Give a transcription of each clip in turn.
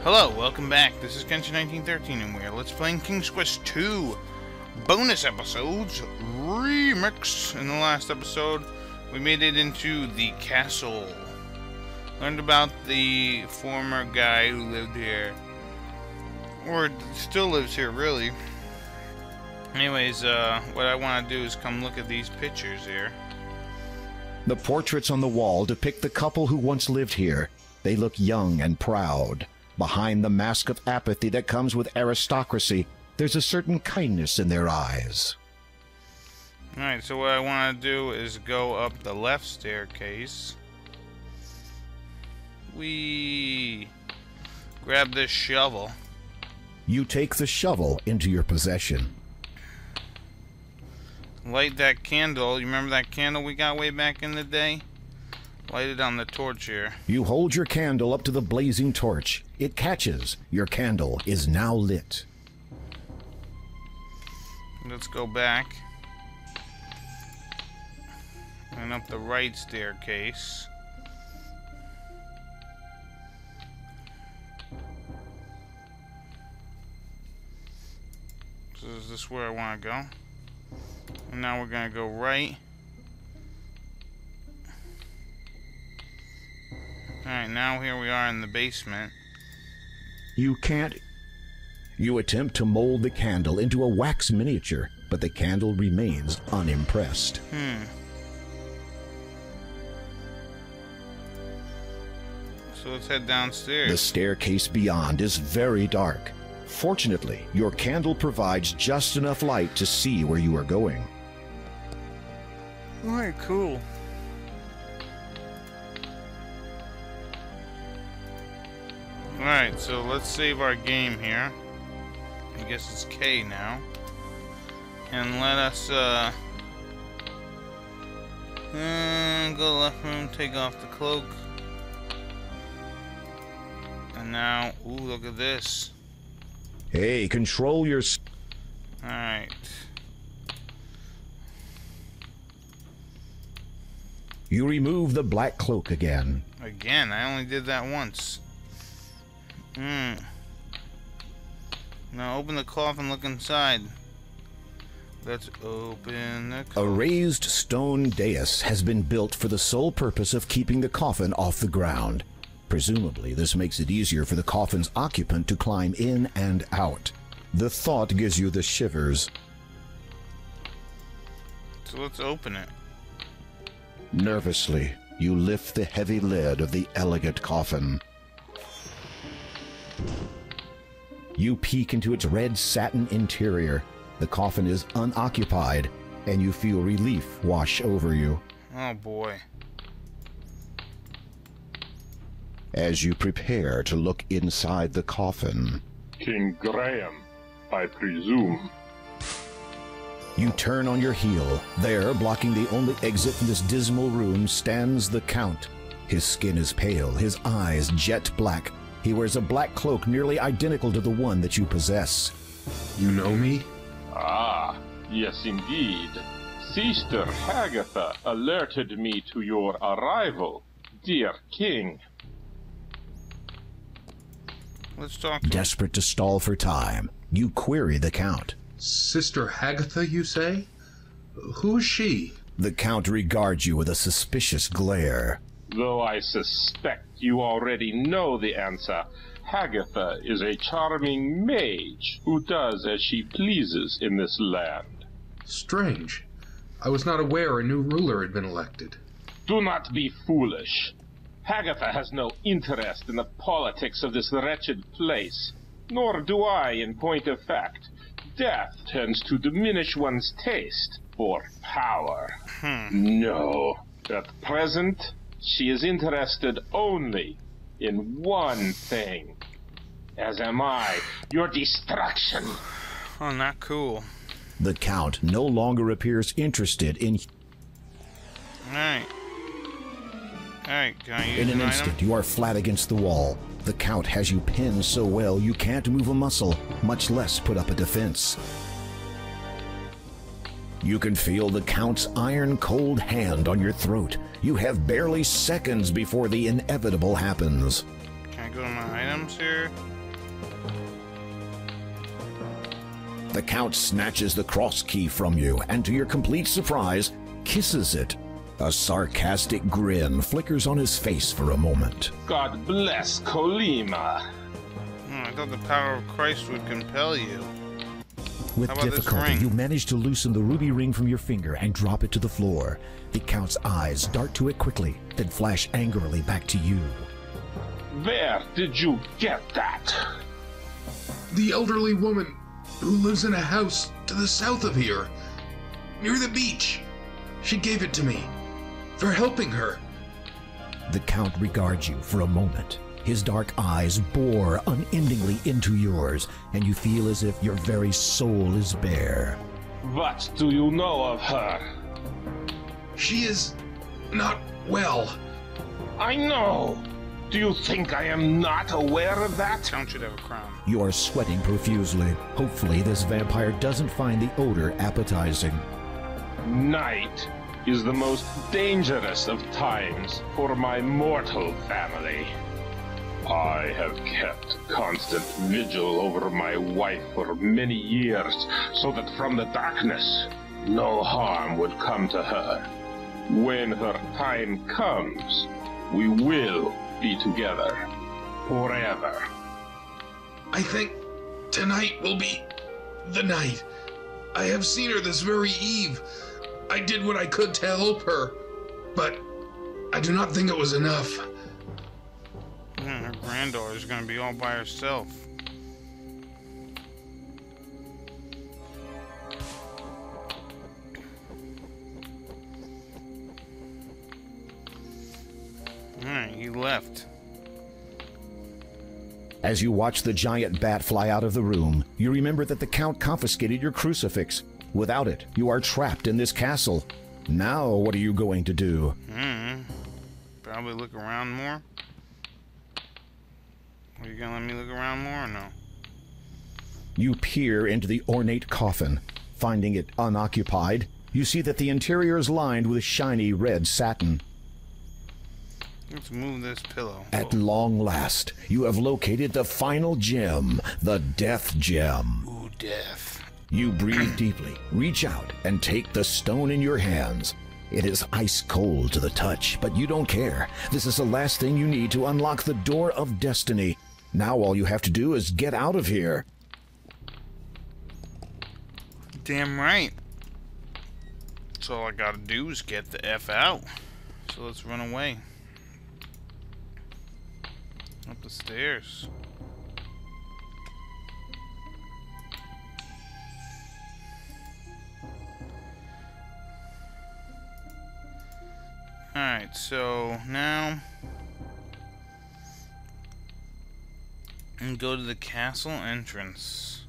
Hello, welcome back. This is Kenshin1913 and we are Let's Playing King's Quest 2 bonus episodes remix. In the last episode, we made it into the castle. Learned about the former guy who lived here. Or still lives here, really. Anyways, what I want to do is come look at these pictures here. The portraits on the wall depict the couple who once lived here. They look young and proud. Behind the mask of apathy that comes with aristocracy, there's a certain kindness in their eyes. Alright, so what I want to do is go up the left staircase. We grab this shovel. You take the shovel into your possession. Light that candle. You remember that candle we got way back in the day? Light it on the torch here. You hold your candle up to the blazing torch. It catches. Your candle is now lit. Let's go back. And up the right staircase. So is this where I want to go? And now we're going to go right. Alright, now here we are in the basement. You can't... You attempt to mold the candle into a wax miniature, but the candle remains unimpressed. So let's head downstairs. The staircase beyond is very dark. Fortunately, your candle provides just enough light to see where you are going. Alright, cool. Alright, so let's save our game here. I guess it's K now. And let us, go left room, take off the cloak. And now, ooh, look at this. Hey, control your... Alright. You remove the black cloak again. Again, I only did that once. Now open the coffin, look inside. Let's open the coffin. A raised stone dais has been built for the sole purpose of keeping the coffin off the ground. Presumably, this makes it easier for the coffin's occupant to climb in and out. The thought gives you the shivers. So let's open it. Nervously, you lift the heavy lid of the elegant coffin. You peek into its red satin interior. The coffin is unoccupied, and you feel relief wash over you. Oh boy. As you prepare to look inside the coffin, King Graham, I presume. you turn on your heel. There, blocking the only exit from this dismal room, stands the Count. His skin is pale, his eyes jet black. He wears a black cloak nearly identical to the one that you possess. You know me? Ah, yes indeed. Sister Hagatha alerted me to your arrival, dear king. Let's talk to him. Desperate to stall for time, you query the Count. Sister Hagatha, you say? Who is she? The Count regards you with a suspicious glare. Though I suspect you already know the answer, Hagatha is a charming mage who does as she pleases in this land. Strange. I was not aware a new ruler had been elected. Do not be foolish. Hagatha has no interest in the politics of this wretched place, nor do I, in point of fact. Death tends to diminish one's taste for power. No, at present, she is interested only in one thing. As am I, your destruction. Oh, not cool. The Count no longer appears interested in... Alright. Alright, can I use In an item? instant, you are flat against the wall. The Count has you pinned so well you can't move a muscle, much less put up a defense. You can feel the Count's iron-cold hand on your throat. You have barely seconds before the inevitable happens. Can I go to my items here. The Count snatches the cross key from you and, to your complete surprise, kisses it. A sarcastic grin flickers on his face for a moment. God bless Colima. I thought the power of Christ would compel you. With How about this difficulty, ring? you manage to loosen the ruby ring from your finger and drop it to the floor. The Count's eyes dart to it quickly, then flash angrily back to you. Where did you get that? The elderly woman who lives in a house to the south of here, near the beach. She gave it to me for helping her. The Count regards you for a moment. His dark eyes bore unendingly into yours, and you feel as if your very soul is bare. What do you know of her? She is not well. I know. Do you think I am not aware of that? Count should have a crown. You are sweating profusely. Hopefully, this vampire doesn't find the odor appetizing. Night is the most dangerous of times for my mortal family. I have kept constant vigil over my wife for many years, so that from the darkness, no harm would come to her. When her time comes, we will be together forever. I think tonight will be the night. I have seen her this very eve. I did what I could to help her, but I do not think it was enough. Her granddaughter's gonna be all by herself. Alright, he left. As you watch the giant bat fly out of the room, you remember that the Count confiscated your crucifix. Without it, you are trapped in this castle. Now, what are you going to do? Probably look around more. Are you gonna let me look around more or no? You peer into the ornate coffin. Finding it unoccupied, you see that the interior is lined with shiny red satin. Let's move this pillow. At long last, you have located the final gem, the Death Gem. Ooh, death. You breathe deeply, reach out, and take the stone in your hands. It is ice cold to the touch, but you don't care. This is the last thing you need to unlock the door of destiny. Now all you have to do is get out of here. Damn right. So all I gotta do is get the F out. So let's run away. Up the stairs. Alright, so now and go to the castle entrance.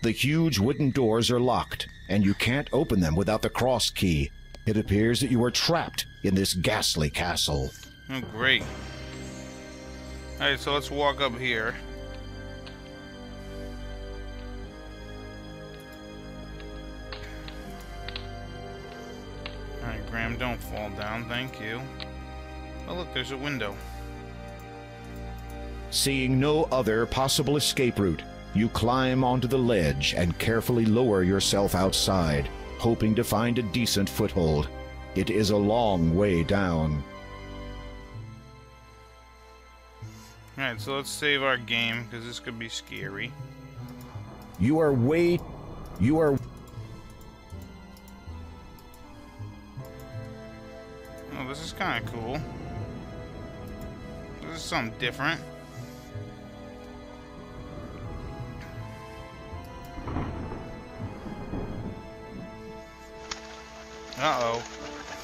The huge wooden doors are locked, and you can't open them without the cross key. It appears that you are trapped in this ghastly castle. Oh, great. Alright, so let's walk up here. Alright, Graham, don't fall down, thank you. Oh, look, there's a window. Seeing no other possible escape route, you climb onto the ledge and carefully lower yourself outside, hoping to find a decent foothold. It is a long way down. Alright, so let's save our game, because this could be scary. You are Oh, this is kind of cool. This is something different. Uh-oh.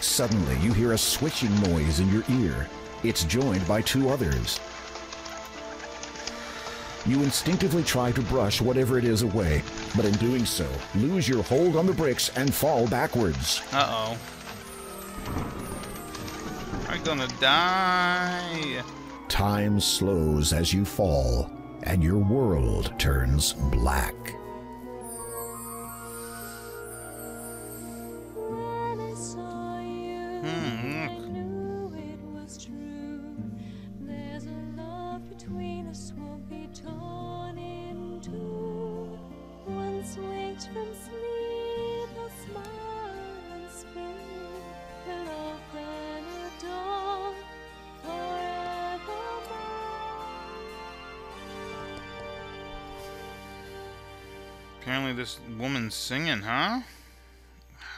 Suddenly, you hear a switching noise in your ear. It's joined by two others. You instinctively try to brush whatever it is away, but in doing so, lose your hold on the bricks and fall backwards. Uh-oh. I'm gonna die. Time slows as you fall, and your world turns black. knew it was true. There's a love between us won't be torn in two. Once waked from sleep, a smile and speak. We'll open a door forevermore. Apparently this woman's singing, huh?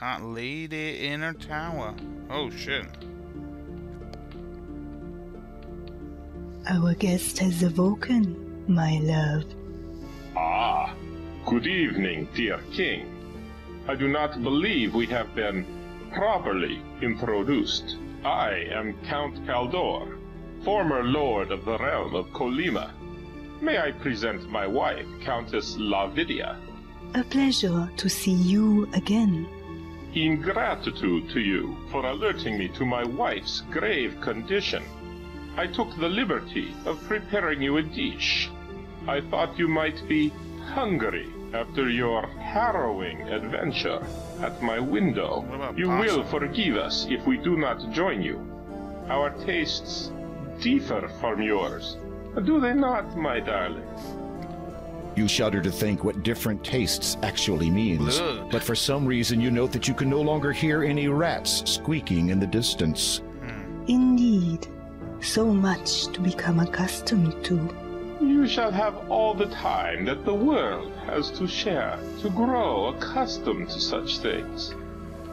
Hot lady in her tower. Oh shit. Our guest has awoken, my love. Ah, good evening, dear king. I do not believe we have been properly introduced. I am Count Kaldor, former lord of the realm of Colima. May I present my wife, Countess Lavidia? A pleasure to see you again. In gratitude to you for alerting me to my wife's grave condition, I took the liberty of preparing you a dish. I thought you might be hungry after your harrowing adventure at my window. What about You pasta? will forgive us if we do not join you. Our tastes differ from yours, do they not, my darling? You shudder to think what different tastes actually means, Blood. but for some reason you note that you can no longer hear any rats squeaking in the distance. Indeed, so much to become accustomed to. You shall have all the time that the world has to share to grow accustomed to such things.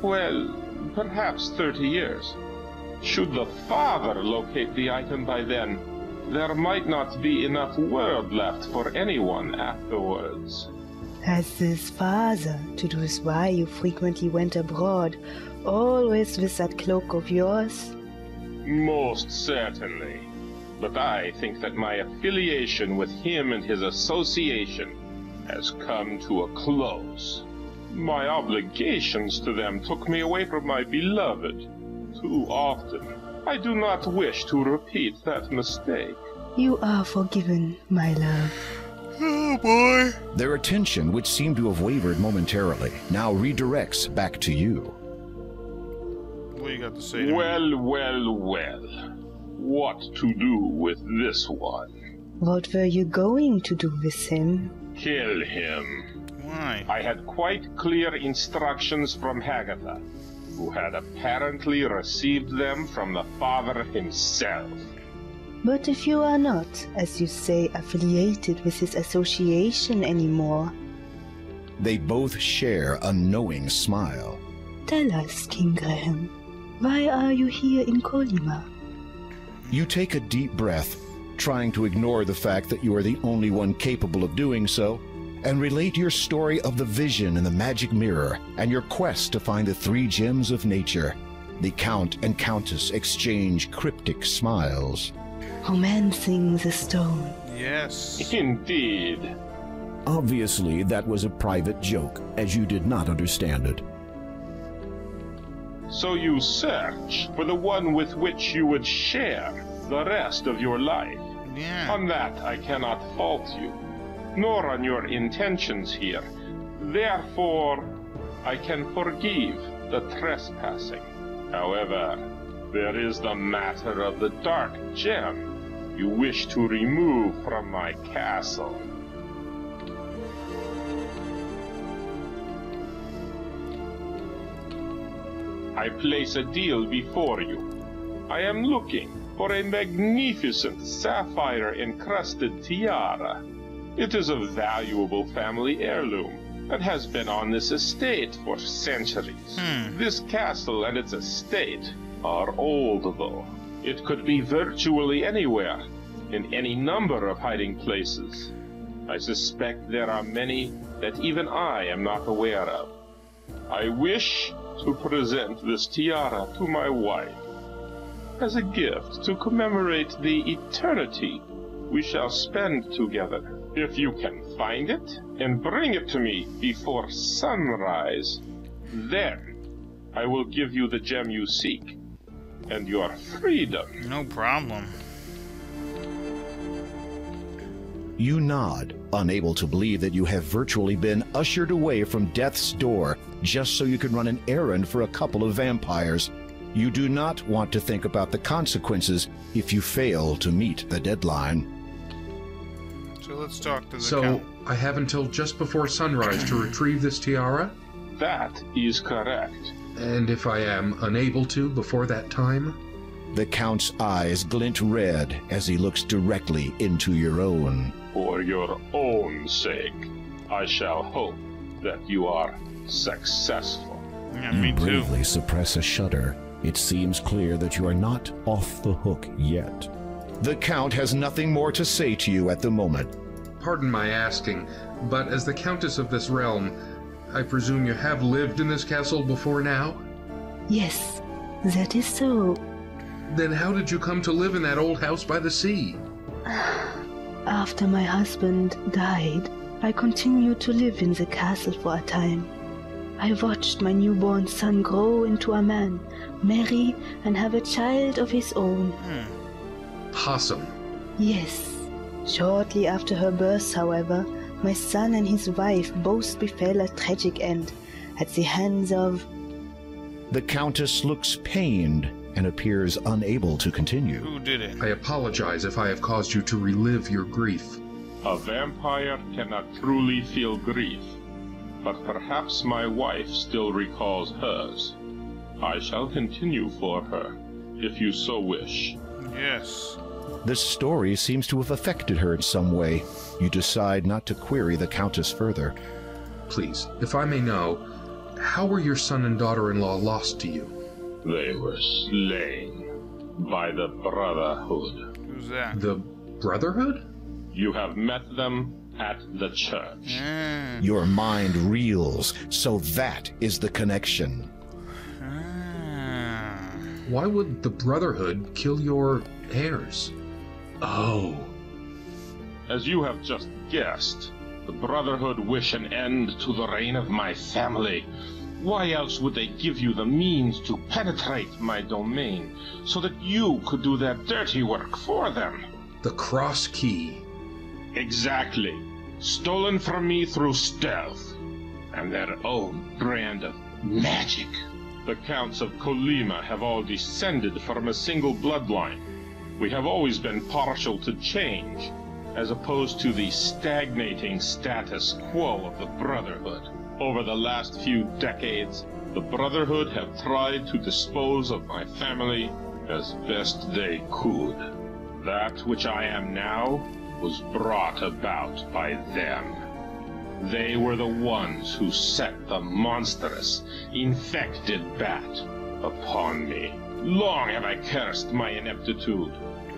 Well, perhaps 30 years. Should the father locate the item by then, there might not be enough world left for anyone afterwards. Has this father to do with why you frequently went abroad, always with that cloak of yours? Most certainly. But I think that my affiliation with him and his association has come to a close. My obligations to them took me away from my beloved too often. I do not wish to repeat that mistake. You are forgiven, my love. Oh boy. Their attention, which seemed to have wavered momentarily, now redirects back to you. What do you got to say to me? Well, well, well. What to do with this one? What were you going to do with him? Kill him. Why? I had quite clear instructions from Hagatha, who had apparently received them from the father himself. But if you are not, as you say, affiliated with his association anymore, They both share a knowing smile. tell us, King Graham, why are you here in Colima? You take a deep breath, trying to ignore the fact that you are the only one capable of doing so, and relate your story of the vision in the magic mirror and your quest to find the 3 gems of nature. The Count and Countess exchange cryptic smiles. Romancing the stone. Yes. Indeed. Obviously, that was a private joke, as you did not understand it. So you search for the one with which you would share the rest of your life. Yeah. On that I cannot fault you, nor on your intentions here. Therefore, I can forgive the trespassing. However, there is the matter of the dark gem you wish to remove from my castle. I place a deal before you. I am looking for a magnificent sapphire-encrusted tiara. It is a valuable family heirloom and has been on this estate for centuries. This castle and its estate are old, though. It could be virtually anywhere, in any number of hiding places. I suspect there are many that even I am not aware of. I wish to present this tiara to my wife as a gift to commemorate the eternity we shall spend together. If you can find it and bring it to me before sunrise, then I will give you the gem you seek and your freedom. No problem. You nod, unable to believe that you have virtually been ushered away from death's door just so you can run an errand for a couple of vampires. You do not want to think about the consequences if you fail to meet the deadline. So let's talk to the So, Count. I have until just before sunrise to retrieve this tiara? That is correct. And if I am unable to before that time? The Count's eyes glint red as he looks directly into your own. For your own sake, I shall hope that you are successful. Yeah, You me too. bravely suppress a shudder. It seems clear that you are not off the hook yet. The Count has nothing more to say to you at the moment. Pardon my asking, but as the Countess of this realm, I presume you have lived in this castle before now? Yes, that is so. Then how did you come to live in that old house by the sea? After my husband died, I continued to live in the castle for a time. I watched my newborn son grow into a man, marry, and have a child of his own. Possum. Yes. Shortly after her birth, however, my son and his wife both befell a tragic end at the hands of... The Countess looks pained and appears unable to continue. Who did it? I apologize if I have caused you to relive your grief. A vampire cannot truly feel grief, but perhaps my wife still recalls hers. I shall continue for her, if you so wish. Yes. This story seems to have affected her in some way. You decide not to query the Countess further. Please, if I may know, how were your son and daughter-in-law lost to you? They were slain by the Brotherhood. Who's that? The Brotherhood? You have met them at the church. Ah. Your mind reels, so that is the connection. Ah. Why would the Brotherhood kill your heirs? Oh. As you have just guessed, the Brotherhood wish an end to the reign of my family. Why else would they give you the means to penetrate my domain, so that you could do their dirty work for them? The Cross Key. Exactly. Stolen from me through stealth, and their own brand of magic. The Counts of Colima have all descended from a single bloodline. We have always been partial to change, as opposed to the stagnating status quo of the Brotherhood. Over the last few decades, the Brotherhood have tried to dispose of my family as best they could. That which I am now was brought about by them. They were the ones who set the monstrous, infected bat upon me. Long have I cursed my ineptitude.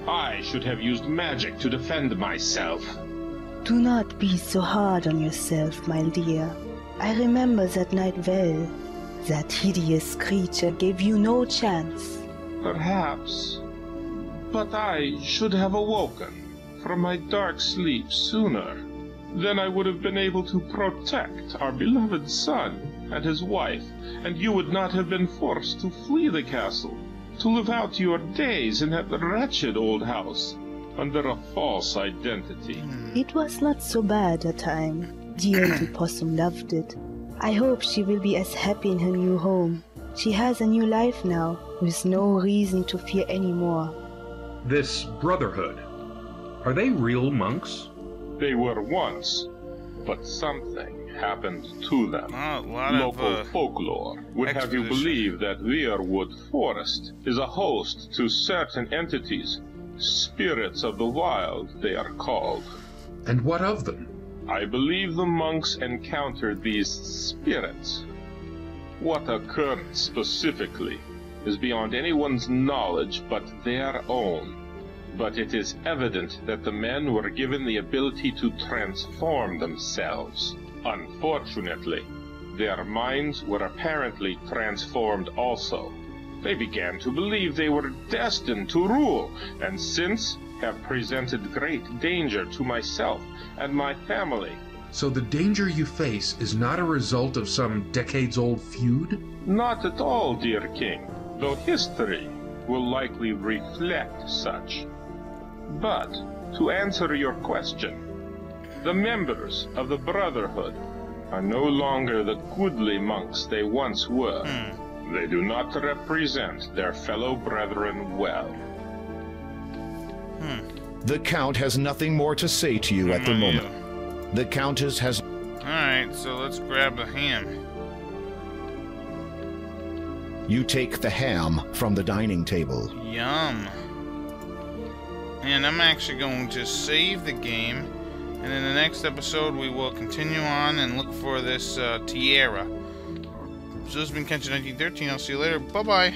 I should have used magic to defend myself. Do not be so hard on yourself, my dear. I remember that night well. That hideous creature gave you no chance. Perhaps. But I should have awoken from my dark sleep sooner. Then I would have been able to protect our beloved son and his wife, and you would not have been forced to flee the castle, to live out your days in that wretched old house under a false identity. It was not so bad a time. Dear little Possum loved it. I hope she will be as happy in her new home. She has a new life now, with no reason to fear any more. This Brotherhood. Are they real monks? They were once, but something happened to them. A lot Local of folklore would have you exposition. believe that Weirwood Forest is a host to certain entities. Spirits of the wild, they are called. And what of them? I believe the monks encountered these spirits. What occurred specifically is beyond anyone's knowledge but their own. But it is evident that the men were given the ability to transform themselves. Unfortunately, their minds were apparently transformed also. They began to believe they were destined to rule, and since have presented great danger to myself and my family. So the danger you face is not a result of some decades-old feud? Not at all, dear king, though history will likely reflect such. But, to answer your question, the members of the Brotherhood are no longer the goodly monks they once were. They do not represent their fellow brethren well. The Count has nothing more to say to you at the moment. The Countess has... Alright, so let's grab the ham. You take the ham from the dining table. Yum. And I'm actually going to save the game. And in the next episode, we will continue on and look for this tiara. So this has been Kenshin 1913. I'll see you later. Bye-bye.